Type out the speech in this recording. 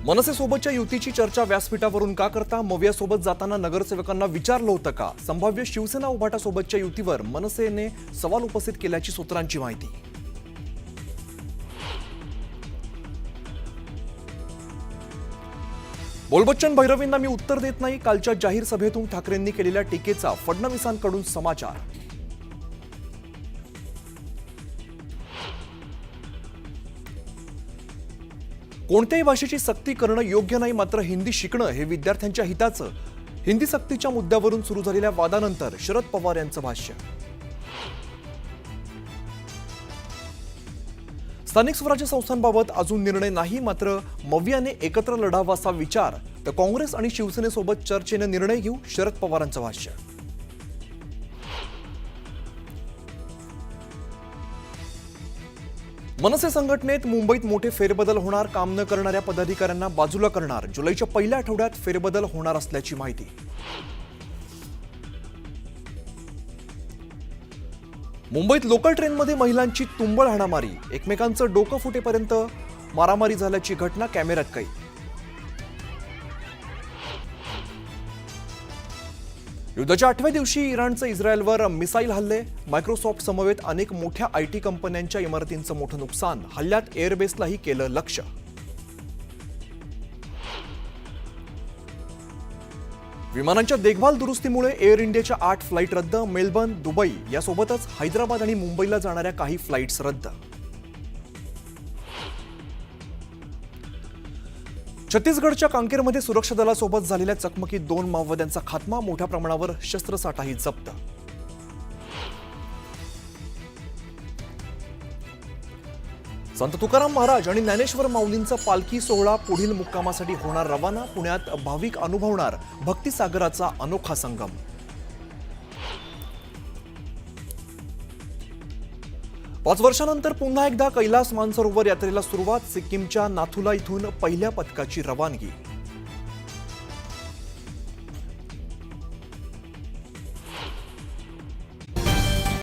मनसेसोबतच्या युतीची चर्चा व्यासपीठावरून का करता? मवियासोबत जाताना नगरसेवकांना विचारलं होतं का? संभाव्य शिवसेना उभाटासोबतच्या युतीवर मनसेने सवाल उपस्थित केल्याची सूत्रांची माहिती. बोलबच्चन भैरवींना मी उत्तर देत नाही, कालच्या जाहीर सभेतून ठाकरेंनी केलेल्या टीकेचा फडणवीसांकडून समाचार. कोणत्याही भाषेची सक्ती करणं योग्य नाही, मात्र हिंदी शिकणं हे विद्यार्थ्यांच्या हिताचं. हिंदी सक्तीच्या मुद्द्यावरून सुरू झालेल्या वादानंतर शरद पवार यांचं भाष्य. स्थानिक स्वराज्य संस्थांबाबत अजून निर्णय नाही, मात्र मवियाने एकत्र लढावा असा विचार, तर काँग्रेस आणि शिवसेनेसोबत चर्चेने निर्णय घेऊ, शरद पवारांचं भाष्य. मनसे संघटनेत मुंबईत मोठे फेरबदल होणार, काम न करणाऱ्या पदाधिकाऱ्यांना बाजूला करणार. जुलैच्या पहिल्या आठवड्यात फेरबदल होणार असल्याची माहिती. मुंबईत लोकल ट्रेनमध्ये महिलांची तुंबळ हाणामारी, एकमेकांचं डोकं फुटेपर्यंत मारामारी झाल्याची घटना कॅमेऱ्यात कैद. युद्धाच्या 8व्या दिवशी इराणचं इस्रायलवर मिसाईल हल्ले, मायक्रोसॉफ्ट समवेत अनेक मोठ्या आयटी कंपन्यांच्या इमारतींचं मोठं नुकसान, हल्ल्यात एअरबेसलाही केलं लक्ष्य. विमानांच्या देखभाल दुरुस्तीमुळे एअर इंडियाच्या 8 फ्लाईट रद्द, मेलबर्न, दुबई यासोबतच हैदराबाद आणि मुंबईला जाणाऱ्या काही फ्लाईट्स रद्द. छत्तीसगडच्या कांकेरमध्ये सुरक्षा दलासोबत झालेल्या चकमकीत 2 माओवाद्यांचा खात्मा, मोठ्या प्रमाणावर शस्त्रसाठाही जप्त. संत तुकाराम महाराज आणि ज्ञानेश्वर माऊलींचा पालखी सोहळा पुढील मुक्कामासाठी होणार रवाना, पुण्यात भाविक अनुभवणार भक्तिसागराचा अनोखा संगम. पाच वर्षानंतर पुन्हा एकदा कैलास मानसरोवर यात्रेला सुरुवात, सिक्कीमच्या नाथुला इथून पहिल्या पथकाची रवानगी.